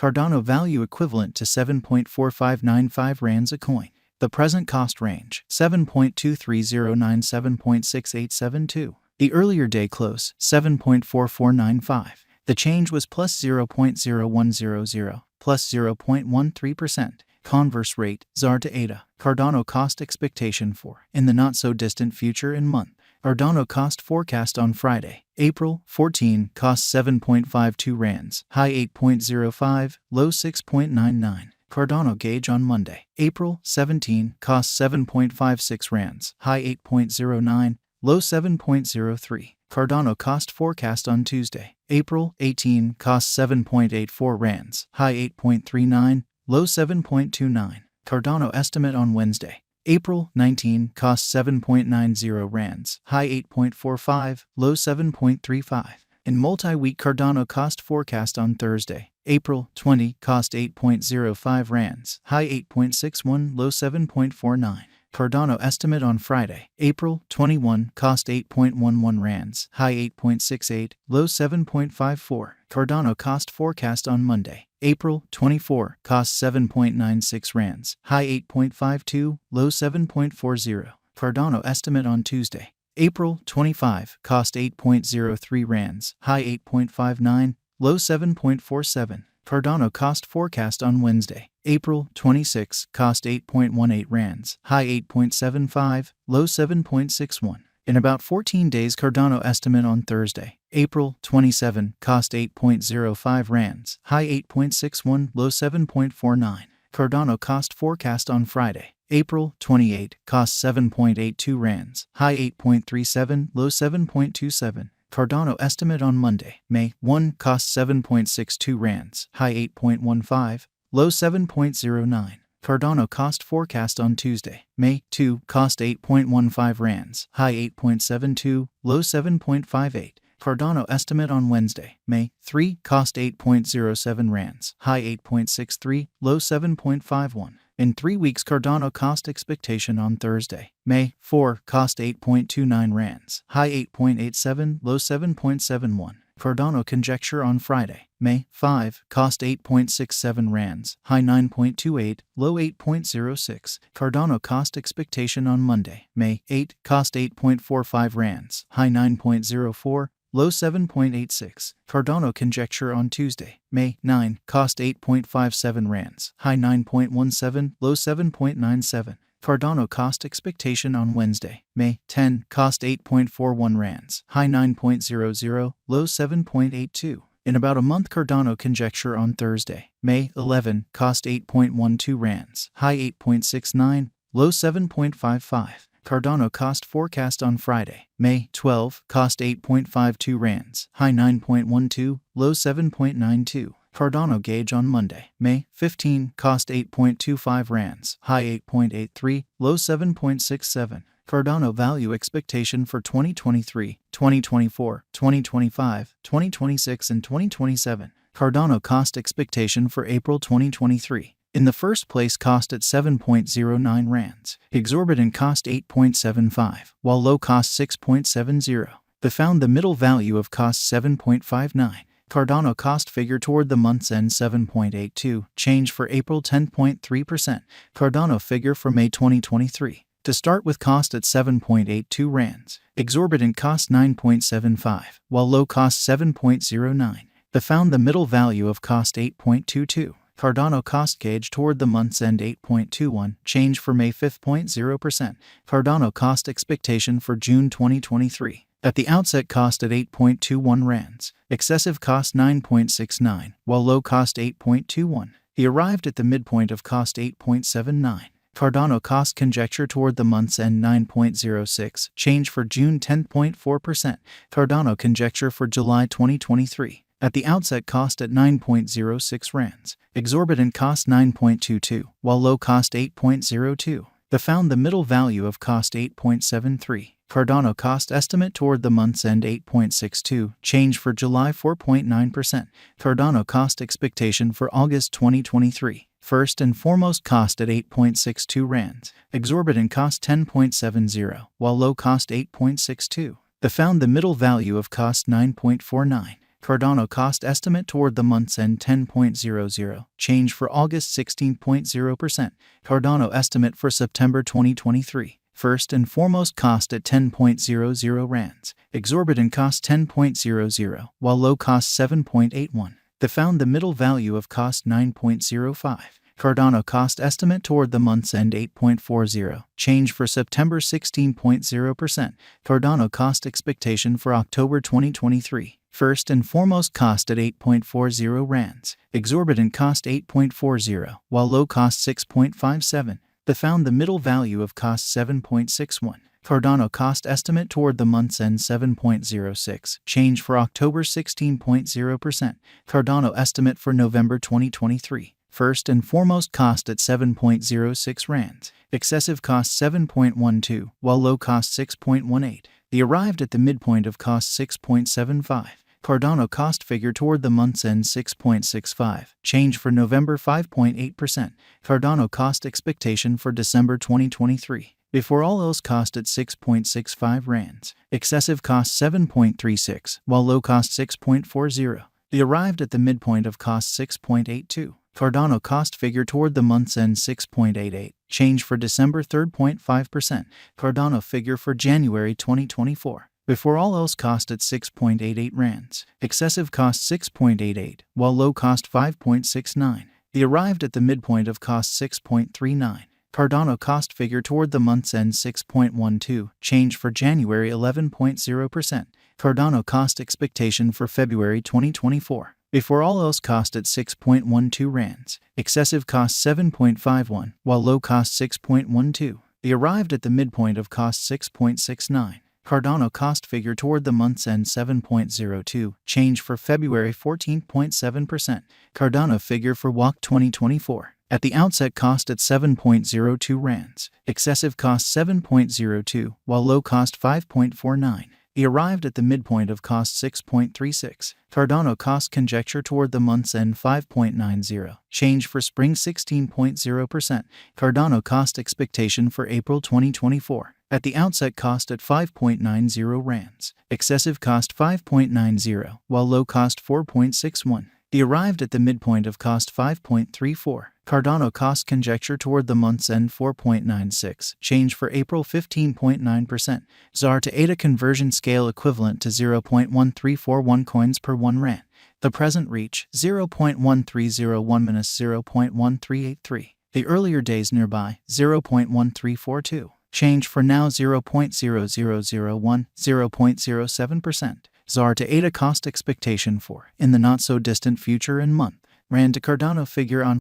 Cardano value equivalent to 7.4595 rands a coin. The present cost range, 7.2309-7.6872. The earlier day close, 7.4495. The change was plus 0.0100, plus 0.13%. Converse rate, ZAR to ADA. Cardano cost expectation for, in the not-so-distant future and month. Cardano cost forecast on Friday, April 14, cost 7.52 rands, high 8.05, low 6.99. Cardano gauge on Monday, April 17, cost 7.56 rands, high 8.09, low 7.03. Cardano cost forecast on Tuesday, April 18, cost 7.84 rands, high 8.39, low 7.29. Cardano estimate on Wednesday, April 19, cost 7.90 rands, high 8.45, low 7.35. In multi-week Cardano cost forecast on Thursday, April 20, cost 8.05 rands, high 8.61, low 7.49. Cardano estimate on Friday, April 21, cost 8.11 rands, high 8.68, low 7.54. Cardano cost forecast on Monday, April 24, cost 7.96 rands, high 8.52, low 7.40. Cardano estimate on Tuesday, April 25, cost 8.03 rands, high 8.59, low 7.47. Cardano cost forecast on Wednesday, April 26, cost 8.18 rands, high 8.75, low 7.61. In about 14 days Cardano estimate on Thursday, April 27, cost 8.05 rands, high 8.61, low 7.49. Cardano cost forecast on Friday, April 28, cost 7.82 rands, high 8.37, low 7.27. Cardano estimate on Monday, May 1, cost 7.62 rands, high 8.15, low 7.09. Cardano cost forecast on Tuesday, May 2, cost 8.15 rands, high 8.72, low 7.58. Cardano estimate on Wednesday, May 3, cost 8.07 rands, high 8.63, low 7.51. In 3 weeks Cardano cost expectation on Thursday, May 4, cost 8.29 rands, high 8.87, low 7.71. Cardano conjecture on Friday, May 5, cost 8.67 rands, high 9.28, low 8.06. Cardano cost expectation on Monday, May 8, cost 8.45 rands, high 9.04, low 7.86. Cardano conjecture on Tuesday, May 9, cost 8.57 rands, high 9.17, low 7.97. Cardano cost expectation on Wednesday, May 10, cost 8.41 rands, high 9.00, low 7.82. In about a month Cardano conjecture on Thursday, May 11, cost 8.12 rands, high 8.69, low 7.55. Cardano cost forecast on Friday, May 12, cost 8.52 rands, high 9.12, low 7.92. Cardano gauge on Monday, May 15, cost 8.25 rands, high 8.83, low 7.67. Cardano value expectation for 2023, 2024, 2025, 2026 and 2027. Cardano cost expectation for April 2023. In the first place cost at 7.09 rands, exorbitant cost 8.75, while low cost 6.70. They found the middle value of cost 7.59. Cardano cost figure toward the month's end 7.82, change for April 10.3%. Cardano figure for May 2023. To start with cost at 7.82 rands, exorbitant cost 9.75, while low cost 7.09. They found the middle value of cost 8.22. Cardano cost gauge toward the month's end 8.21, change for May 5.0%. Cardano cost expectation for June 2023. At the outset cost at 8.21 rands, excessive cost 9.69, while low cost 8.21. He arrived at the midpoint of cost 8.79. Cardano cost conjecture toward the month's end 9.06, change for June 10.4%. Cardano conjecture for July 2023. At the outset cost at 9.06 rands, exorbitant cost 9.22, while low cost 8.02. They found the middle value of cost 8.73. Cardano cost estimate toward the month's end 8.62, change for July 4.9%. Cardano cost expectation for August 2023. First and foremost cost at 8.62 rands, exorbitant cost 10.70, while low cost 8.62. They found the middle value of cost 9.49. Cardano cost estimate toward the month's end 10.00. Change for August 16.0%. Cardano estimate for September 2023. First and foremost cost at 10.00 rands. Exorbitant cost 10.00, while low cost 7.81. They found the middle value of cost 9.05. Cardano cost estimate toward the month's end 8.40. Change for September 16.0%. Cardano cost expectation for October 2023. First and foremost cost at 8.40 rands. Exorbitant cost 8.40, while low cost 6.57. They found the middle value of cost 7.61. Cardano cost estimate toward the month's end 7.06. Change for October 16.0%. Cardano estimate for November 2023. First and foremost cost at 7.06 rands. Excessive cost 7.12, while low cost 6.18. They arrived at the midpoint of cost 6.75. Cardano cost figure toward the month's end 6.65. Change for November 5.8%. Cardano cost expectation for December 2023. Before all else cost at 6.65 rands. Excessive cost 7.36, while low cost 6.40. They arrived at the midpoint of cost 6.82. Cardano cost figure toward the month's end 6.88. Change for December 3.5%. Cardano figure for January 2024. Before all else cost at 6.88 rands. Excessive cost 6.88, while low cost 5.69. They arrived at the midpoint of cost 6.39. Cardano cost figure toward the month's end 6.12. Change for January 11.0%. Cardano cost expectation for February 2024. Before all else cost at 6.12 rands. Excessive cost 7.51, while low cost 6.12. They arrived at the midpoint of cost 6.69. Cardano cost figure toward the month's end 7.02. Change for February 14.7%. Cardano figure for WAC 2024. At the outset cost at 7.02 rands. Excessive cost 7.02, while low cost 5.49. He arrived at the midpoint of cost 6.36. Cardano cost conjecture toward the month's end 5.90. Change for spring 16.0%. Cardano cost expectation for April 2024. At the outset cost at 5.90 rands. Excessive cost 5.90, while low cost 4.61. He arrived at the midpoint of cost 5.34. Cardano cost conjecture toward the month's end 4.96. Change for April 15.9%. ZAR to ADA conversion scale equivalent to 0.1341 coins per 1 rand. The present reach 0.1301 minus 0.1383. The earlier days nearby 0.1342. Change for now 0.0001, 0.07%. ZAR to ADA cost expectation for in the not so distant future and month. Rand to Cardano figure on